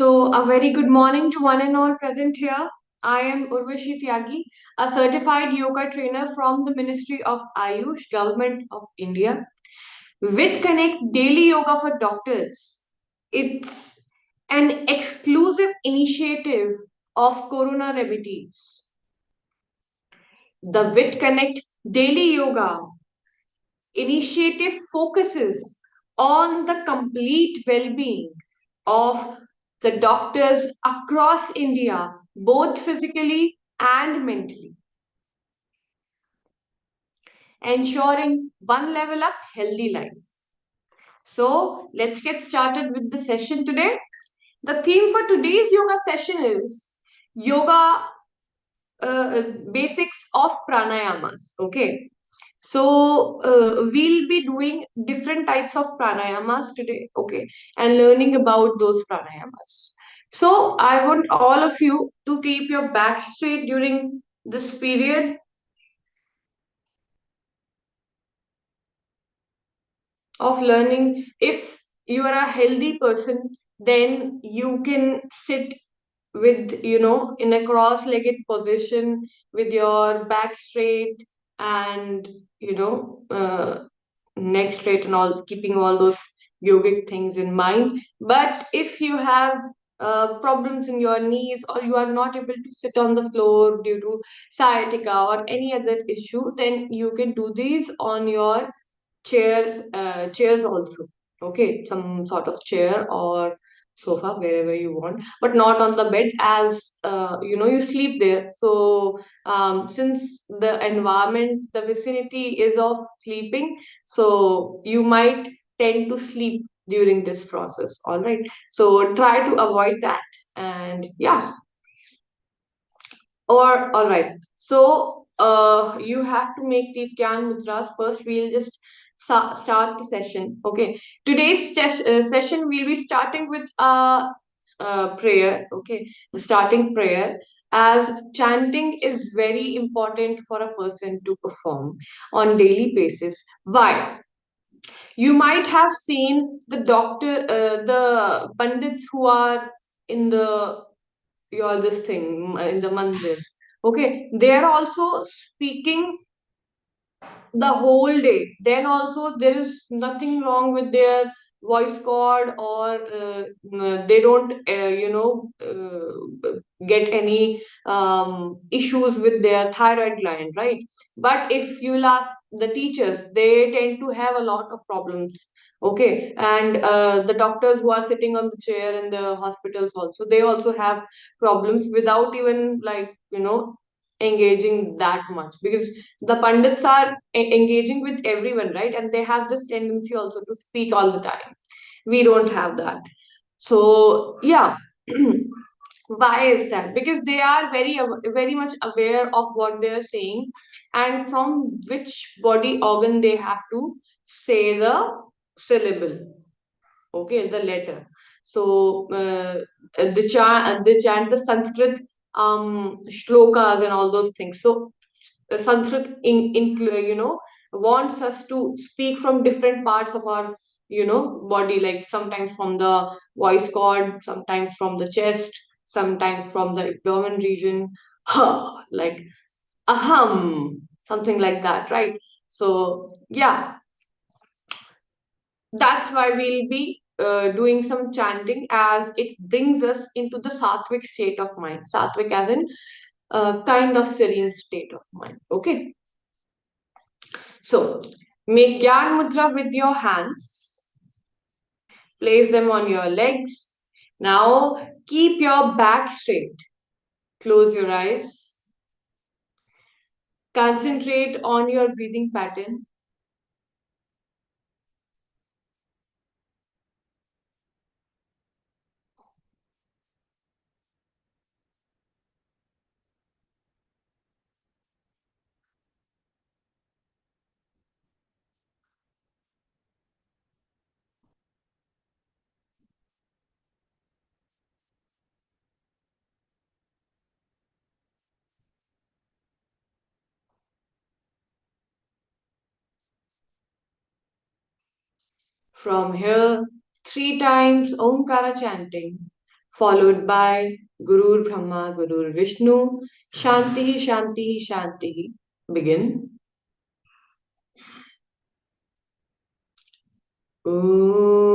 A very good morning to one and all present here. I am Urvashi Tyagi, a certified yoga trainer from the Ministry of Ayush, Government of India. Vitconnect Daily Yoga for Doctors. It's an exclusive initiative of Corona Remedies. The Vitconnect Daily Yoga initiative focuses on the complete well-being of the doctors across India, both physically and mentally, ensuring one level up healthy life. So let's get started with the session today. The theme for today's yoga session is yoga basics of pranayamas. Okay. We'll be doing different types of pranayamas today, okay, and learning about those pranayamas. So, I want all of you to keep your back straight during this period of learning. If you are a healthy person, then you can sit with, in a cross-legged position with your back straight and, neck straight and all, keeping all those yogic things in mind. But if you have problems in your knees, or you are not able to sit on the floor due to sciatica or any other issue, then you can do these on your chairs also. Okay, some sort of chair or sofa, wherever you want, but not on the bed, as you sleep there. So since the environment, the vicinity is of sleeping, so you might tend to sleep during this process. All right, so try to avoid that. And yeah, or all right. So you have to make these Gyan mudras first. We'll just start the session. Okay. Today's session we'll be starting with a prayer. Okay, the starting prayer. As chanting is very important for a person to perform on daily basis. Why? You might have seen the pandits who are in the your this thing in the mandir. Okay, they are also speaking the whole day. Then also there is nothing wrong with their voice cord, or they don't get any issues with their thyroid gland, right? But if you'll ask the teachers, they tend to have a lot of problems. Okay, and the doctors who are sitting on the chair in the hospitals also, they also have problems without even, like, engaging that much, because the pundits are engaging with everyone, right? And they have this tendency also to speak all the time. We don't have that. So yeah. Why is that? Because they are very much aware of what they are saying, and from which body organ they have to say the syllable. Okay, the letter. So they chant the Sanskrit shlokas and all those things. So Sanskrit wants us to speak from different parts of our body, like sometimes from the voice cord, sometimes from the chest, sometimes from the abdomen region, like aham, something like that, right? So yeah, that's why we'll be doing some chanting, as it brings us into the sattvic state of mind. Sattvic as in kind of serene state of mind. Okay. So make Gyan Mudra with your hands. Place them on your legs. Now keep your back straight. Close your eyes. Concentrate on your breathing pattern. From here, three times Omkara chanting. followed by Gurur Brahma, Gurur Vishnu, Shanti, Shanti, Shanti. Begin. Om.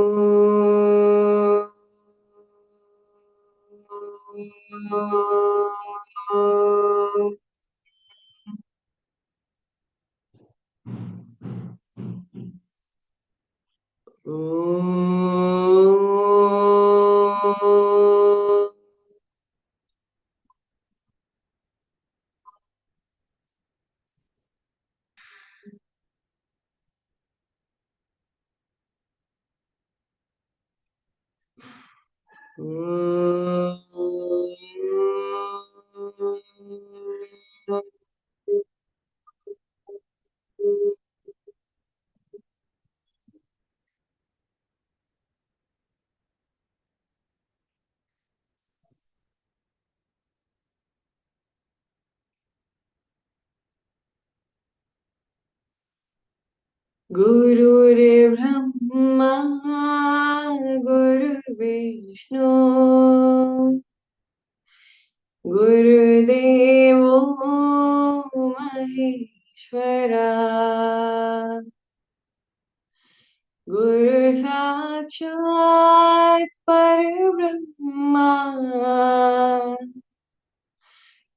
Gururbrahma, Gururvishnu, Gurudevo Maheshwara, Guru Sakshat Parabrahma,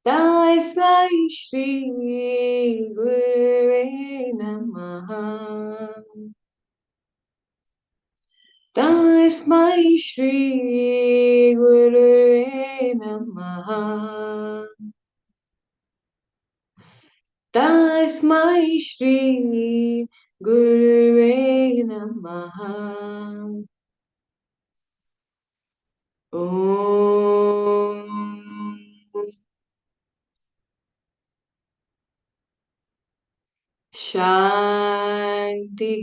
Tasmai Shri Gurave Namaha. Tasmai Shri Gurave Namaha. Tasmai Shri Gurave Namaha. Om Shanti,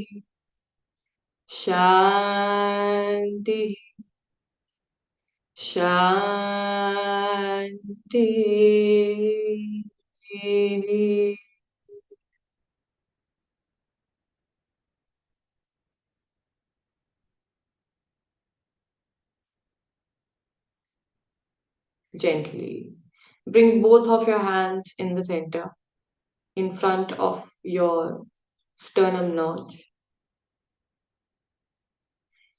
Shanti, Shanti. Gently. Bring both of your hands in the center, in front of your sternum notch.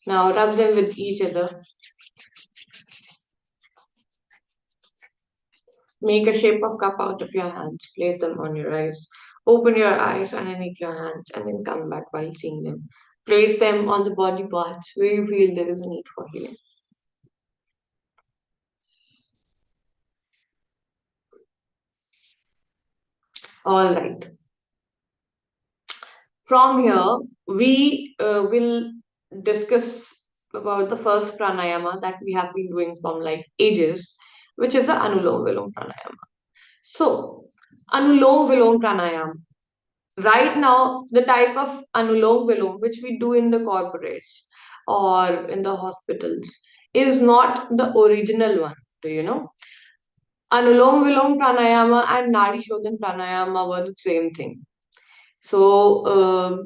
Now rub them with each other. Make a shape of cup out of your hands. Place them on your eyes. Open your eyes underneath your hands and then come back while seeing them. Place them on the body parts where you feel there is a need for healing. All right. From here, we will discuss about the first pranayama that we have been doing from like ages, which is the Anulom Vilom Pranayama. So, Anulom Vilom Pranayama. Right now, the type of Anulom Vilom which we do in the corporates or in the hospitals is not the original one. Do you know? Anulom Vilom Pranayama and Nadi Shodhan Pranayama were the same thing. So,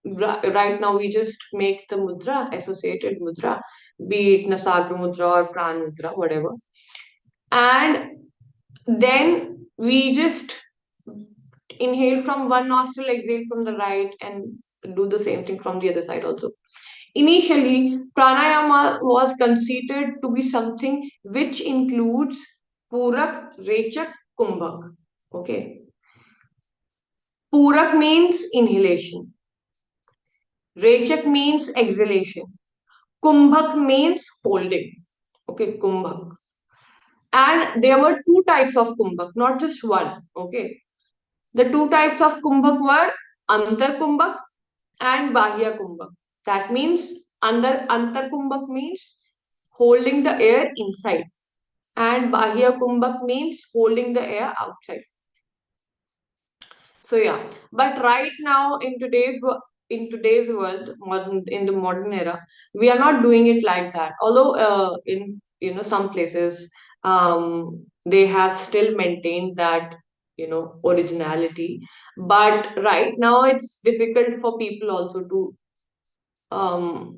right now we just make the mudra, associated mudra, be it Nasagra mudra or Pran mudra, whatever. And then we just inhale from one nostril, exhale from the right, and do the same thing from the other side also. Initially, pranayama was considered to be something which includes Purak, Rechak, Kumbhak. Okay. Purak means inhalation. Rechak means exhalation. Kumbhak means holding. Okay, Kumbhak. And there were two types of Kumbhak, not just one. Okay. The two types of Kumbhak were Antar Kumbhak and Bahya Kumbhak. That means Antar Kumbhak means holding the air inside, and Bahya Kumbhak means holding the air outside. So yeah, but right now in today's world, modern in the modern era, we are not doing it like that. Although in some places they have still maintained that originality, but right now it's difficult for people also to um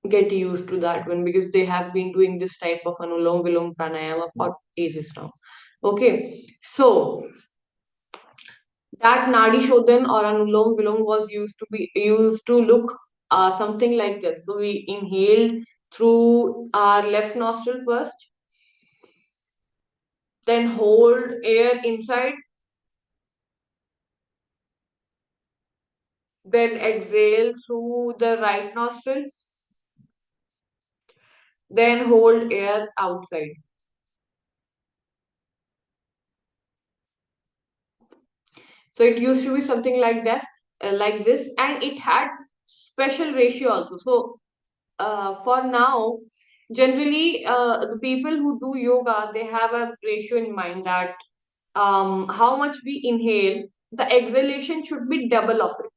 get used to that one because they have been doing this type of anulom vilom pranayama for ages now. Okay, so that nadi shodhan or anulom vilom was used to look something like this. So we inhaled through our left nostril first, then hold air inside, then exhale through the right nostril, then hold air outside. So it used to be something like this, and it had special ratio also. So for now, generally, the people who do yoga, they have a ratio in mind that how much we inhale, the exhalation should be double of it.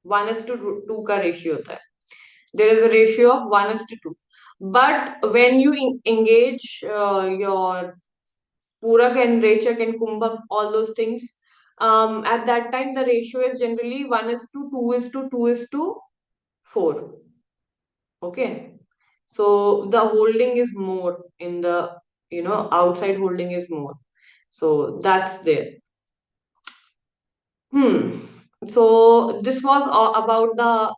1:2 का ratio होता है. There is a ratio of 1:2. But when you engage your Purak and Rechak and Kumbhak, all those things, at that time the ratio is generally 1:2 is to 4. Okay. So the holding is more in the, outside holding is more. So that's there. Hmm. So this was all about the,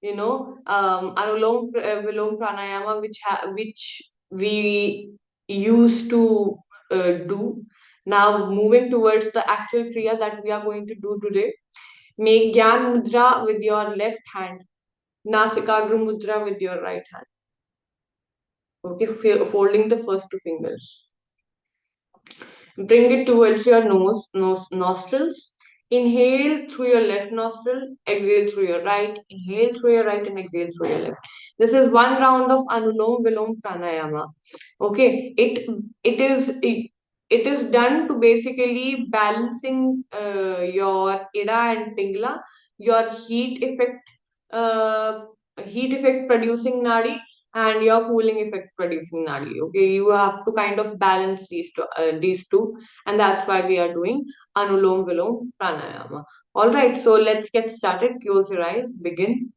Anulom Vilom Pranayama, which we used to do. Now moving towards the actual kriya that we are going to do today. Make Gyan Mudra with your left hand, Nasikagru Mudra with your right hand. Okay, folding the first two fingers. Bring it towards your nostrils. Inhale through your left nostril, exhale through your right, inhale through your right, and exhale through your left. This is one round of Anulom Vilom Pranayama. Okay, it is done to basically balancing your Ida and Pingla, your uh, heat effect producing nadi, and your cooling effect producing nadi. Okay, you have to kind of balance these two, and that's why we are doing Anulom Vilom Pranayama. All right, so let's get started. Close your eyes, begin.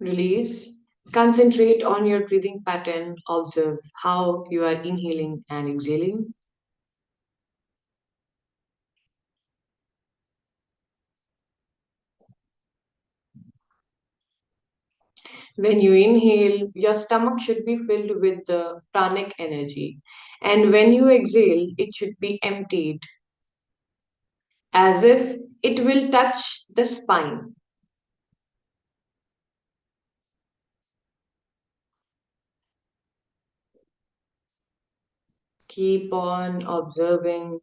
Release. Concentrate on your breathing pattern. Observe how you are inhaling and exhaling. When you inhale, your stomach should be filled with the pranic energy. And when you exhale, it should be emptied as if it will touch the spine. Keep on observing.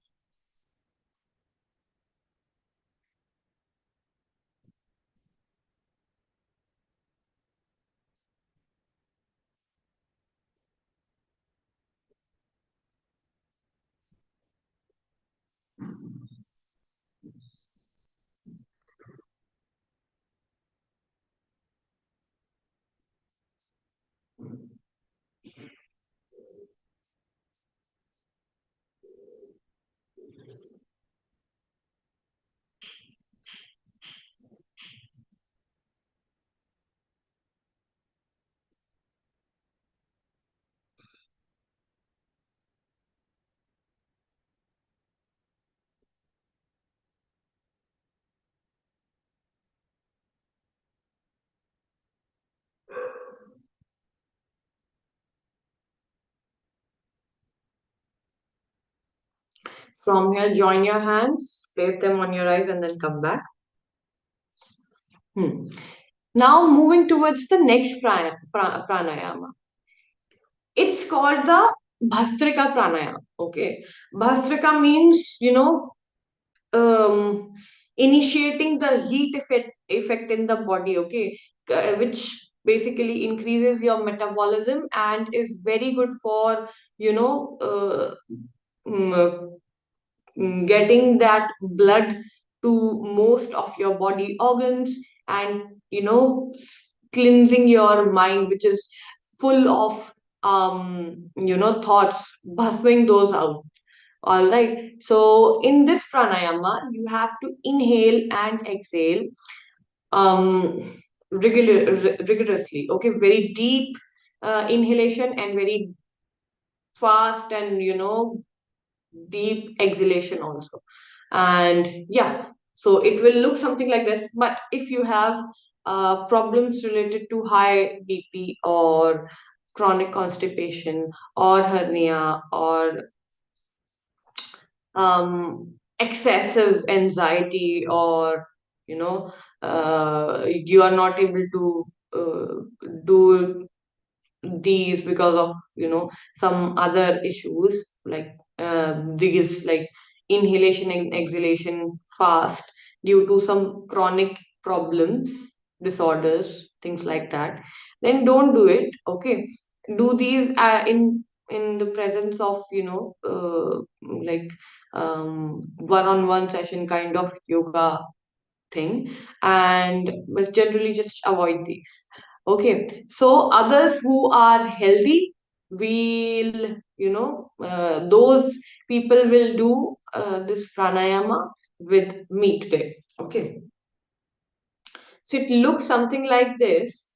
From here, join your hands, place them on your eyes, and then come back. Hmm. Now, moving towards the next pranayama. It's called the Bhastrika pranayama. Okay. Bhastrika means, um, initiating the heat effect in the body, okay, which basically increases your metabolism and is very good for, you know, mm, getting that blood to most of your body organs and cleansing your mind which is full of thoughts, bhasming those out. All right, so in this pranayama you have to inhale and exhale um rigorously, okay, very deep inhalation and very fast and deep exhalation also. And yeah, so it will look something like this, but if you have problems related to high bp or chronic constipation or hernia or excessive anxiety or you are not able to do these because of some other issues like these like inhalation and exhalation fast due to some chronic problems, disorders, things like that, then don't do it, okay. Do these in the presence of like one-on-one session kind of yoga thing, and but generally just avoid these. Okay, so others who are healthy will those people will do this pranayama with me today. Okay, so it looks something like this.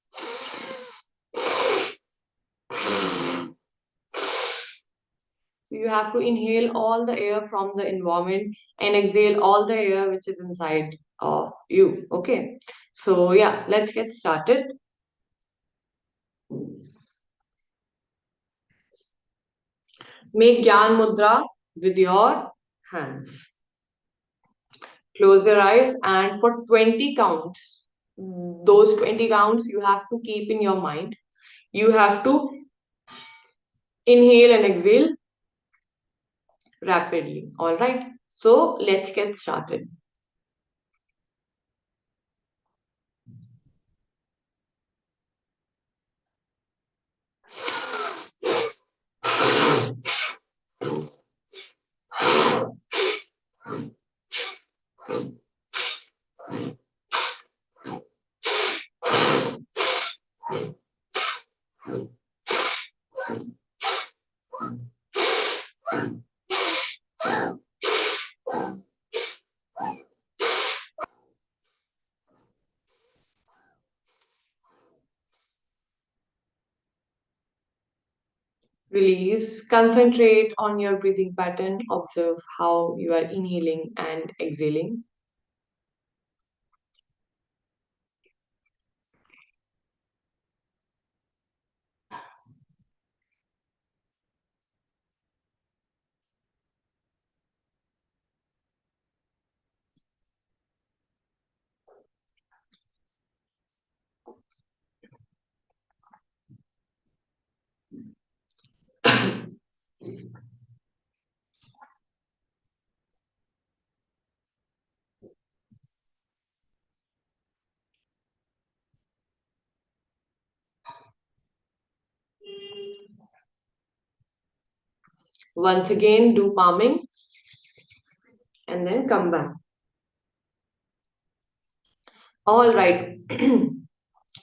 So you have to inhale all the air from the environment and exhale all the air which is inside of you. Okay. So yeah, let's get started. Make Gyan Mudra with your hands. Close your eyes and for 20 counts, those 20 counts you have to keep in your mind. You have to inhale and exhale rapidly. All right. So let's get started. Release. Concentrate on your breathing pattern. Observe how you are inhaling and exhaling. Once again, do palming and then come back. All right.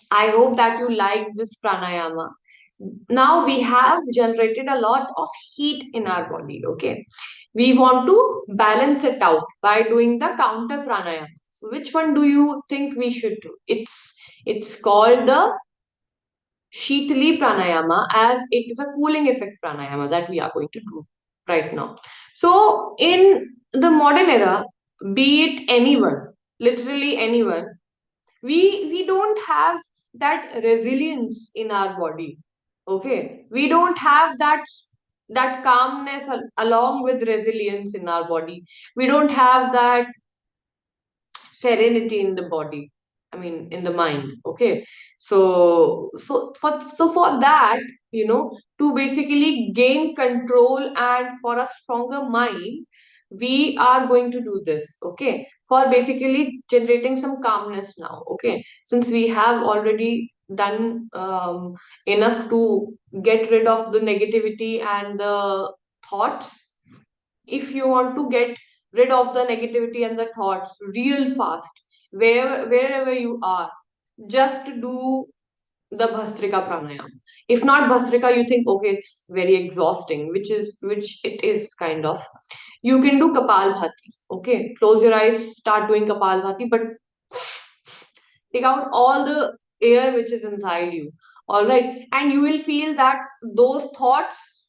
I hope that you like this pranayama. Now we have generated a lot of heat in our body. Okay. We want to balance it out by doing the counter pranayama. So which one do you think we should do? It's called the Shitali pranayama, as it is a cooling effect pranayama that we are going to do right now. So in the modern era, be it anyone, literally anyone, we don't have that resilience in our body. Okay, we don't have that calmness along with resilience in our body. We don't have that serenity in the body, I mean in the mind. Okay, so for that, to basically gain control and for a stronger mind, we are going to do this. Okay, for basically generating some calmness now. Okay, since we have already done enough to get rid of the negativity and the thoughts. If you want to get rid of the negativity and the thoughts real fast, wherever you are, just do the bhastrika pranayam. If not bhastrika, you think okay, it's very exhausting, which it is kind of. You can do kapal bhati. Okay, close your eyes, start doing kapal bhati, but take out all the air which is inside you. All right, and you will feel that those thoughts,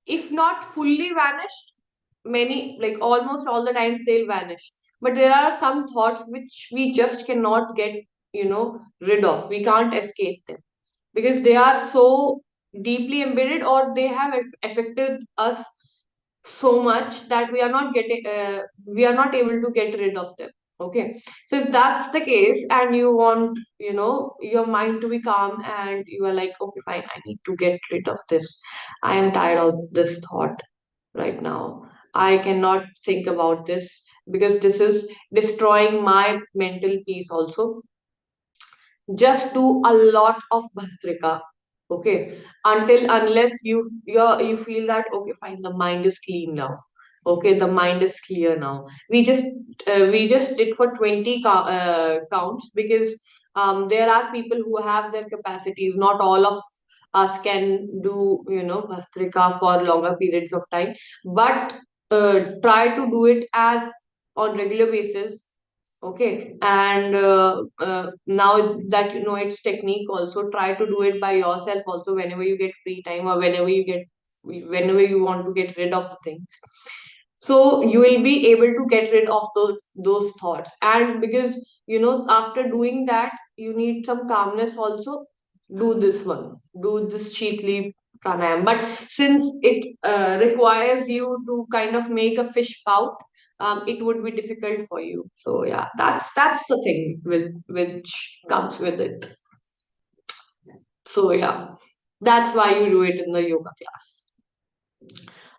if not fully vanished, many, like almost all the times they'll vanish, but there are some thoughts which we just cannot get, rid of. We can't escape them because they are so deeply embedded, or they have affected us so much that we are not able to get rid of them. Okay, so if that's the case and you want, your mind to be calm, and you are like, okay, fine, I need to get rid of this. I am tired of this thought right now. I cannot think about this because this is destroying my mental peace also. Just do a lot of bhastrika. Okay, until unless you feel that okay, fine, the mind is clean now. Okay, the mind is clear now. We just did for 20 counts because there are people who have their capacities. Not all of us can do, bhastrika for longer periods of time, but try to do it as on regular basis. Okay, and now that you know its technique, also try to do it by yourself also whenever you get free time, or whenever you want to get rid of the things. So you will be able to get rid of those thoughts. And because after doing that, you need some calmness also. Do this one. Do this Sheetli pranayam. But since it requires you to kind of make a fish pout, it would be difficult for you. So yeah, that's the thing with which comes with it. So yeah, that's why you do it in the yoga class.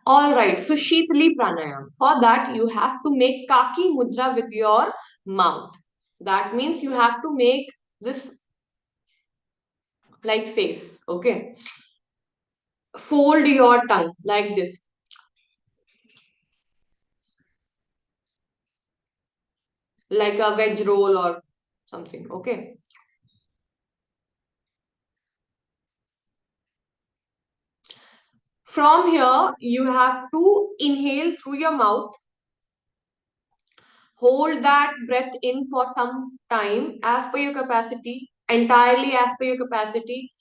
All right, so Sheetali pranayam. For that, you have to make kaki mudra with your mouth. That means you have to make this like face. Okay, fold your tongue like this, like a veg roll or something. Okay. From here, you have to inhale through your mouth. Hold that breath in for some time as per your capacity, entirely as per your capacity.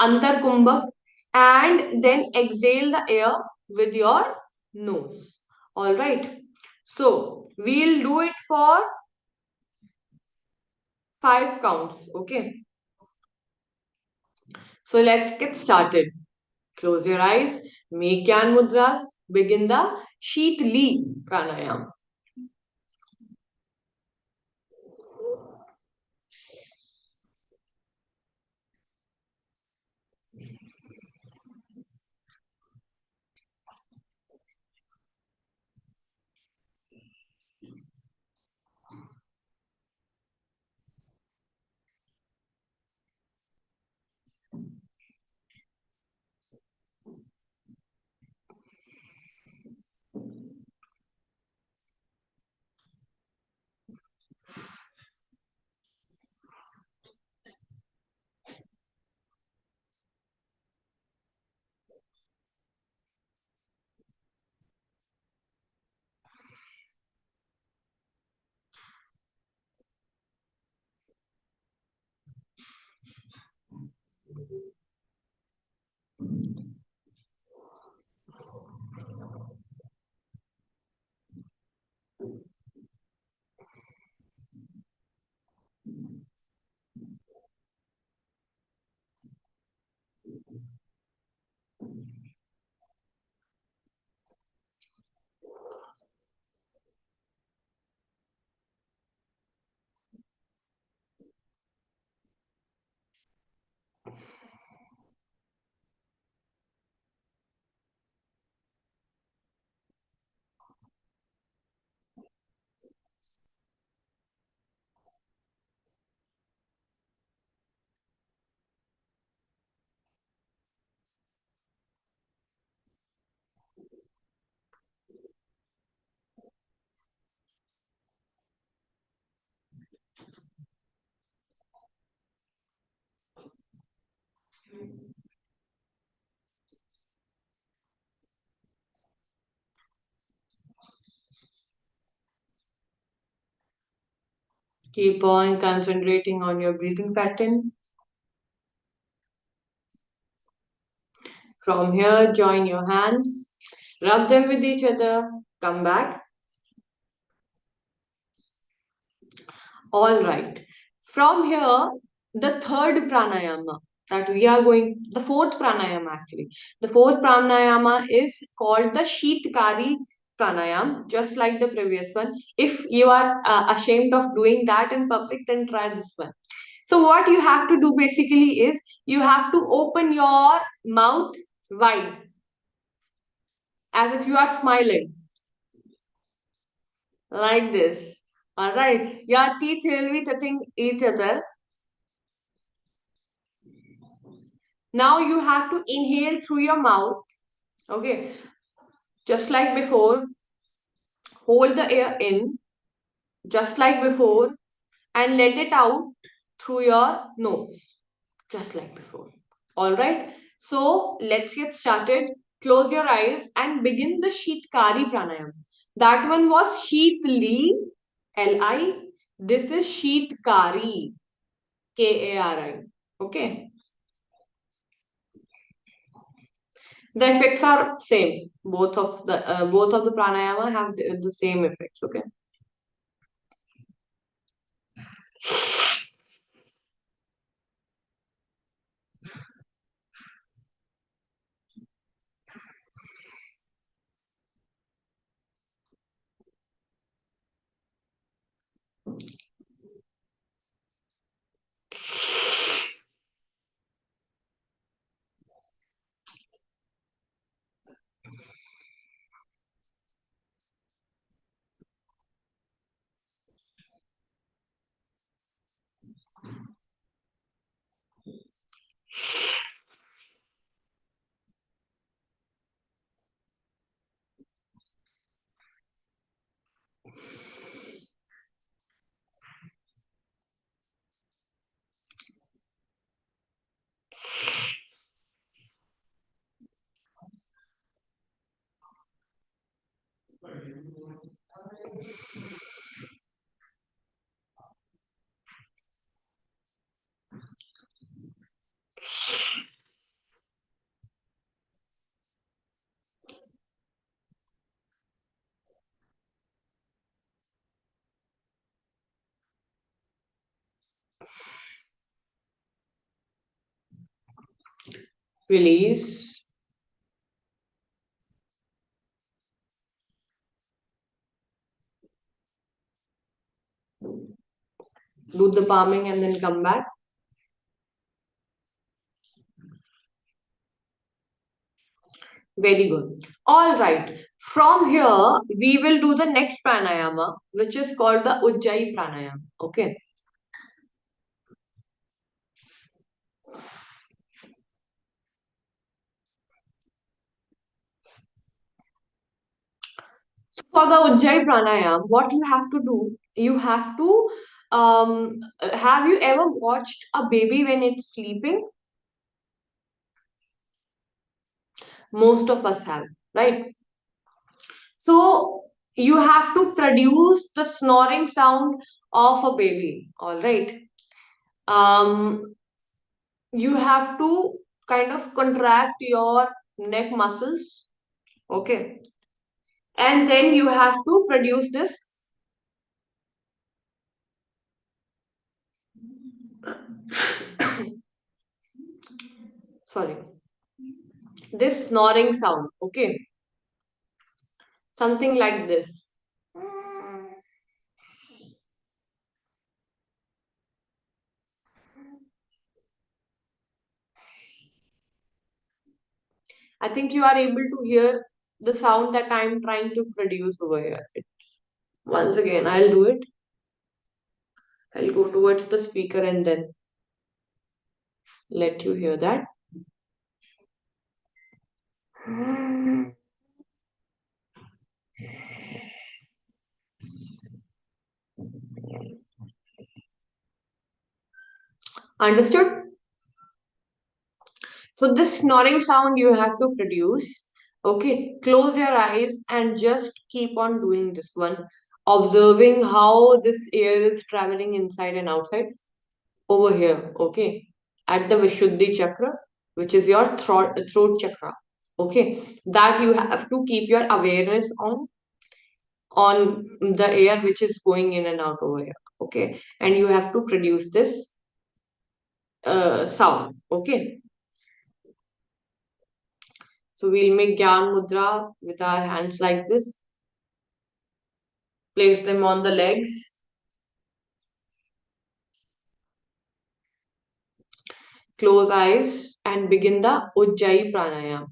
Antar kumbhak. and then exhale the air with your nose. All right. So we'll do it for 5 counts. Okay. So let's get started. Close your eyes, make Yan Mudras, begin the Sheetli Pranayam. Keep on concentrating on your breathing pattern. From here, join your hands, rub them with each other, come back. All right. From here, the third pranayama that we are going, the fourth pranayama actually. The fourth pranayama is called the Sheetkari pranayam, just like the previous one. If you are ashamed of doing that in public, then try this one. So, what you have to do basically is you have to open your mouth wide as if you are smiling like this. All right. Your teeth will be touching each other. Now you have to inhale through your mouth. Okay. Just like before, hold the air in, just like before, and let it out through your nose, just like before. All right. So let's get started. Close your eyes and begin the Sheetkari pranayam. That one was Sheetli, Li. This is Sheetkari, Kari. Okay. The effects are same. Both of the pranayama have the same effects. Okay. Release. Do the palming and then come back. Very good. All right. From here, we will do the next pranayama, which is called the Ujjayi pranayama. Okay. So for the Ujjayi pranayama, what you have to do, you have to have you ever watched a baby when it's sleeping? Most of us have, right? So you have to produce the snoring sound of a baby. All right. Um, you have to kind of contract your neck muscles. Okay. And then you have to produce this, sorry, this snoring sound. Okay. Something like this. I think you are able to hear the sound that I'm trying to produce over here. Once again, I'll do it. I'll go towards the speaker and then let you hear that. Understood? So this snoring sound you have to produce. Okay, close your eyes and just keep on doing this one, observing how this air is traveling inside and outside over here. Okay, at the Vishuddhi chakra, which is your throat chakra. Okay, that you have to keep your awareness on the air which is going in and out over here. Okay, and you have to produce this sound. Okay, so we'll make Gyan Mudra with our hands like this. Place them on the legs. Close eyes and begin the Ujjayi Pranayama.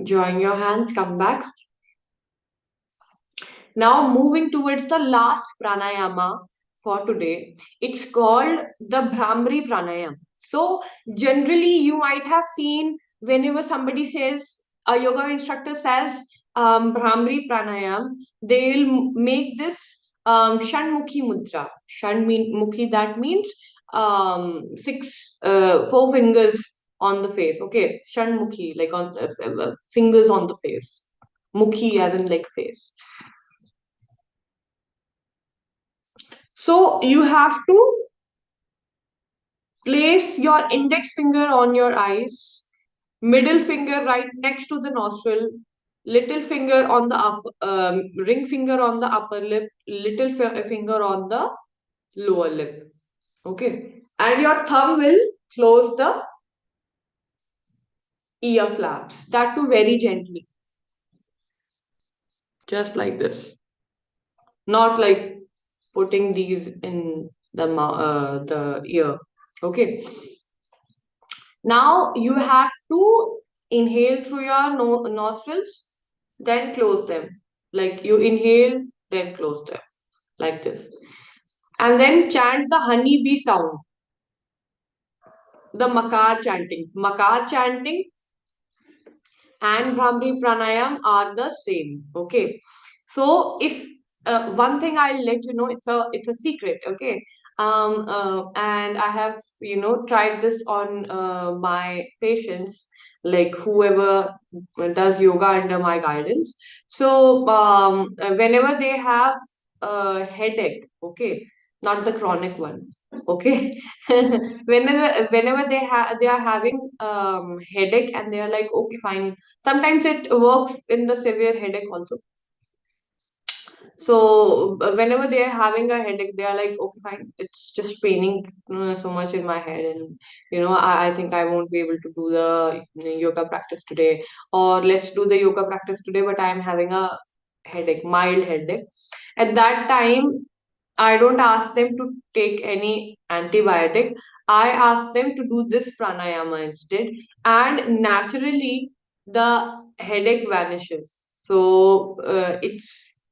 Join your hands, come back. Now, moving towards the last pranayama for today, it's called the Brahmari pranayama. So, generally, you might have seen whenever somebody says, a yoga instructor says Brahmari pranayama, they'll make this Shanmukhi mudra. Shanmukhi, that means four fingers on the face. Okay, Shanmukhi, like on fingers on the face. Mukhi as in like face. So you have to place your index finger on your eyes, middle finger right next to the nostril, little finger on the ring finger on the upper lip, little finger on the lower lip. Okay, and your thumb will close the ear flaps. That too very gently, just like this. Not like putting these in the ear. Okay. Now you have to inhale through your nostrils, then close them. Like you inhale, then close them, like this. And then chant the honeybee sound, the makar chanting. Makar chanting and Brahmari pranayam are the same. Okay, so if one thing I'll let you know, it's a secret. Okay, and I have tried this on my patients, like whoever does yoga under my guidance. So whenever they have a headache, okay, not the chronic one, okay, whenever they are having headache and they are like, okay, fine. Sometimes it works in the severe headache also. So whenever they are having a headache, they are like, okay, fine, it's just paining so much in my head, and I think I won't be able to do the yoga practice today, or let's do the yoga practice today, but I'm having a headache, mild headache. At that time, I don't ask them to take any antibiotic. I ask them to do this pranayama instead, and naturally the headache vanishes. So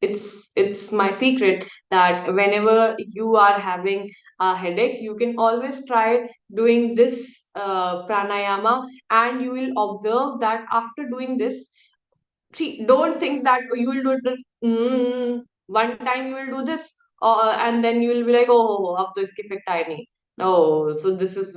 it's my secret that whenever you are having a headache, you can always try doing this pranayama, and you will observe that after doing this, see, don't think that you will do it one time you will do this, and then you will be like, oh, अब तो इसके effect आए नहीं. No, so this is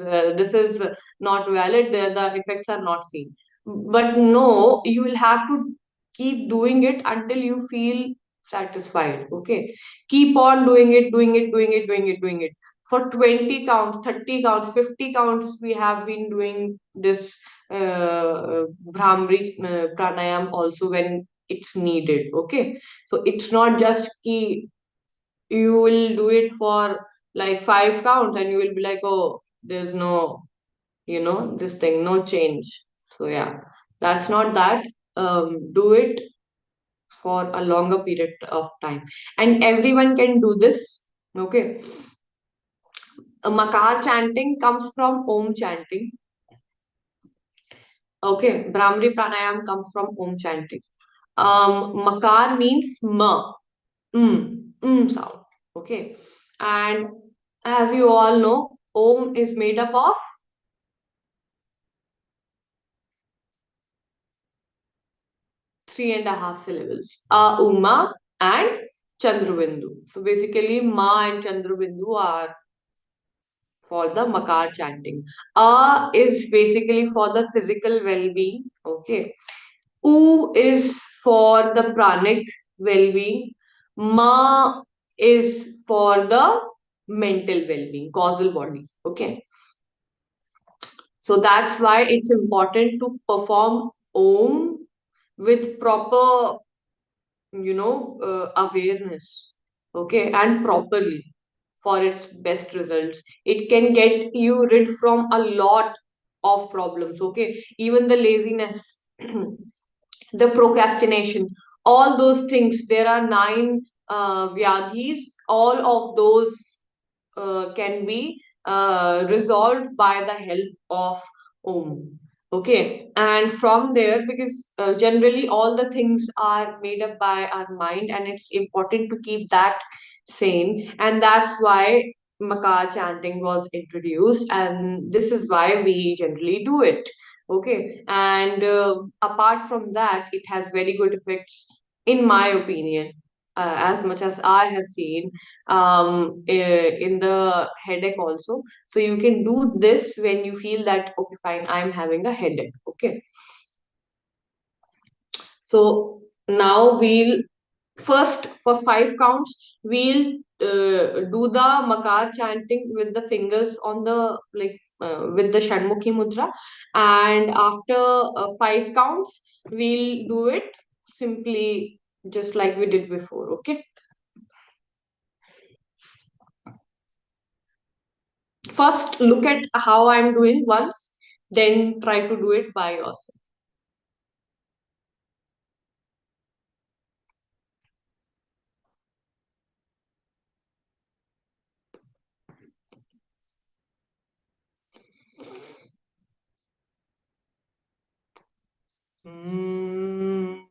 not valid. The effects are not seen. But no, you will have to keep doing it until you feel satisfied. Okay, keep on doing it, doing it, doing it, doing it, doing it. For 20 counts, 30 counts, 50 counts, we have been doing this Brahmari pranayam also when it's needed. Okay, so it's not just ki you will do it for like 5 counts and you will be like, oh, there's no, this thing, no change. So yeah, that's not that. Do it for a longer period of time, and everyone can do this. Okay, makar chanting comes from om chanting. Okay, Brahmari pranayam comes from om chanting. Makar means ma, sound. Okay, and as you all know, Om is made up of three and a half syllables: A, Uma, and Chandrabindu. So basically, Ma and Chandrabindu are for the Makar chanting. A is basically for the physical well-being. Okay, U is for the pranic well-being. Ma is for the mental well-being, causal body. Okay. So that's why it's important to perform Om with proper, awareness. Okay. And properly for its best results. It can get you rid from a lot of problems. Okay. Even the laziness. The procrastination, all those things. There are nine vyadhis. All of those can be resolved by the help of Om. Okay, and from there, because generally all the things are made up by our mind, and it's important to keep that sane, and that's why Makar chanting was introduced, and this is why we generally do it. Okay, and apart from that, it has very good effects, in my opinion, as much as I have seen in the headache also. So you can do this when you feel that, okay, fine, I'm having a headache. Okay, so now we'll first, for 5 counts, we'll do the Makar chanting with the fingers on the, like, with the Shanmukhi Mudra, and after 5 counts, we'll do it simply just like we did before. Okay. First, look at how I'm doing once, then try to do it by yourself. Mm.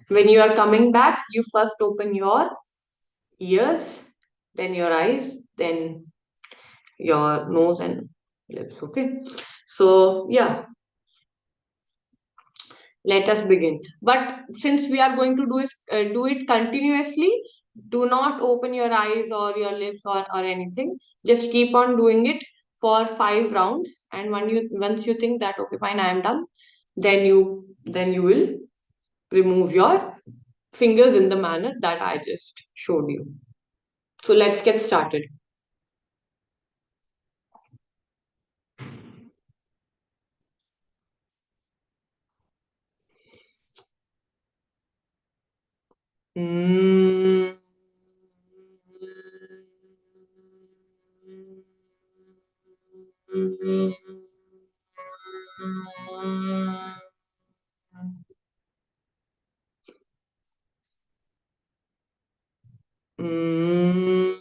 When you are coming back, you first open your ears, then your eyes, then your nose and lips. Okay. So, yeah, let us begin. But since we are going to do it continuously, do not open your eyes or your lips or anything. Just keep on doing it for 5 rounds. And when you once you think that okay, fine, I am done, then you will remove your fingers in the manner that I just showed you. So let's get started. Mm. Mm. Mm.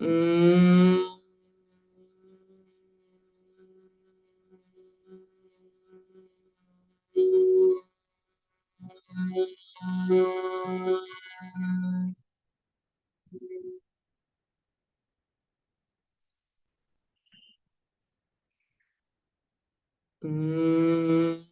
Mm. Mm.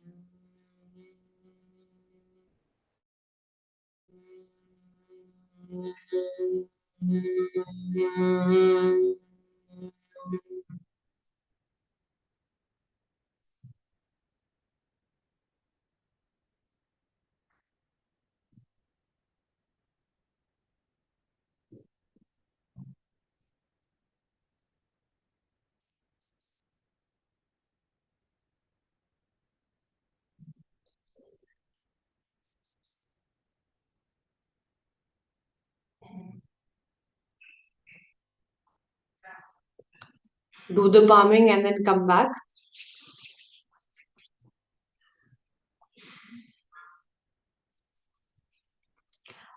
Do the palming and then come back.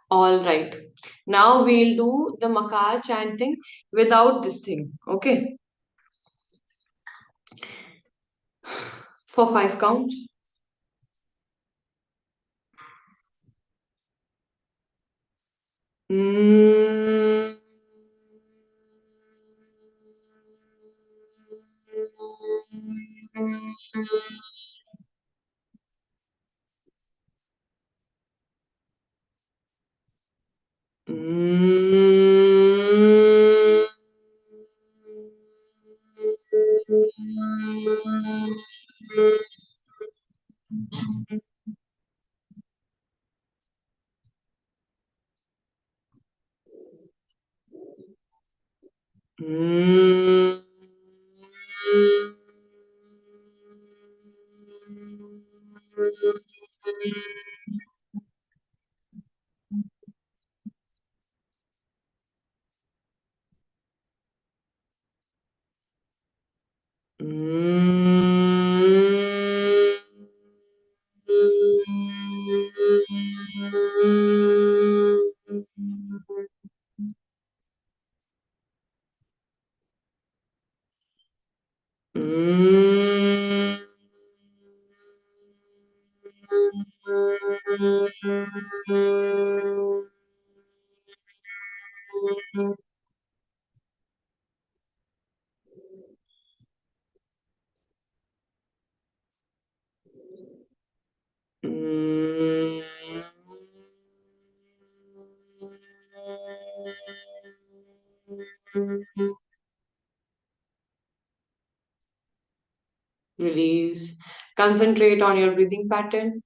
All right. Now we'll do the makar chanting without this thing. Okay. For 5 counts. Mm. Mm. Mm. Release. Concentrate on your breathing pattern.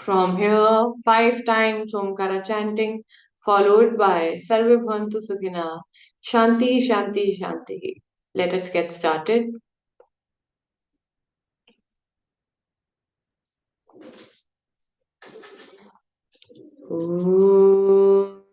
From here, 5 times Omkara chanting, followed by Sarve Bhavantu Sukhina, Shanti, Shanti, Shanti. Let us get started. Om.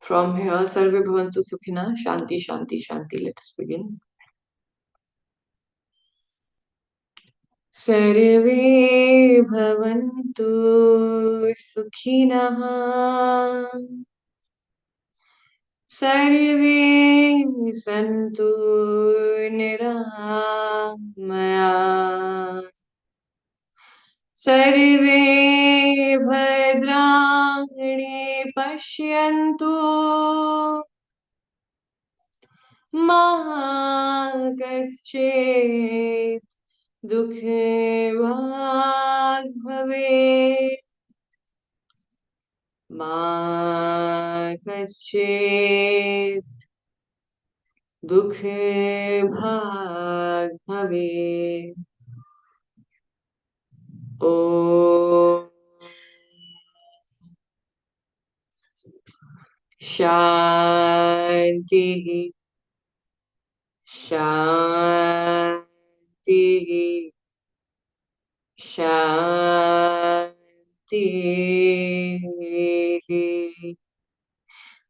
From here, Sarve Bhavantu Sukhina, Shanti, Shanti, Shanti. Let us begin. सर्वे भवन्तु सुखिनः सर्वे सन्तु निरामया सर्वे भद्राणि पश्यन्तु मा कश्चित् दुःखभाग् भवेत् मा कश्चित् दुःखभाग् भवेत् ॐ शान्तिः शान्तिः शान्तिः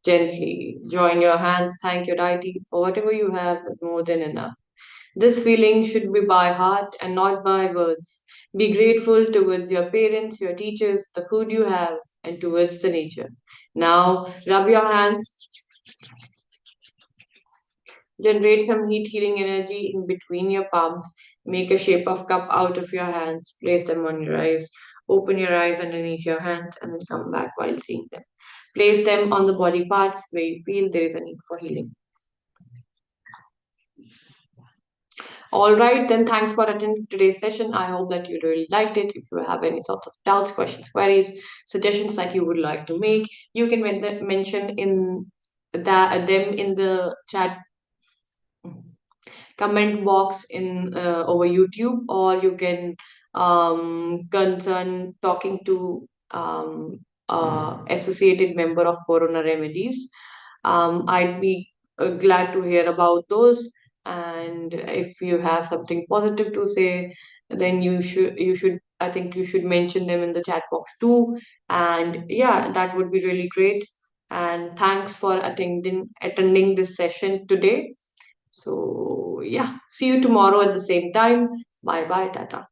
Gently join your hands, thank your deity for whatever you have is more than enough. This feeling should be by heart and not by words. Be grateful towards your parents, your teachers, the food you have, and towards the nature. Now, rub your hands, generate some heat healing energy in between your palms. Make a shape of cup out of your hands, place them on your eyes. Open your eyes underneath your hands and then come back while seeing them. Place them on the body parts where you feel there is a need for healing. All right, then thanks for attending today's session. I hope that you really liked it. If you have any sorts of doubts, questions, queries, suggestions that you would like to make, you can mention in them in the chat comment box in over YouTube, or you can concern talking to associated member of Corona Remedies. I'd be glad to hear about those. And if you have something positive to say, then you should I think you should mention them in the chat box too. And yeah, that would be really great. And thanks for attending this session today. So, yeah, see you tomorrow at the same time. Bye bye, Tata.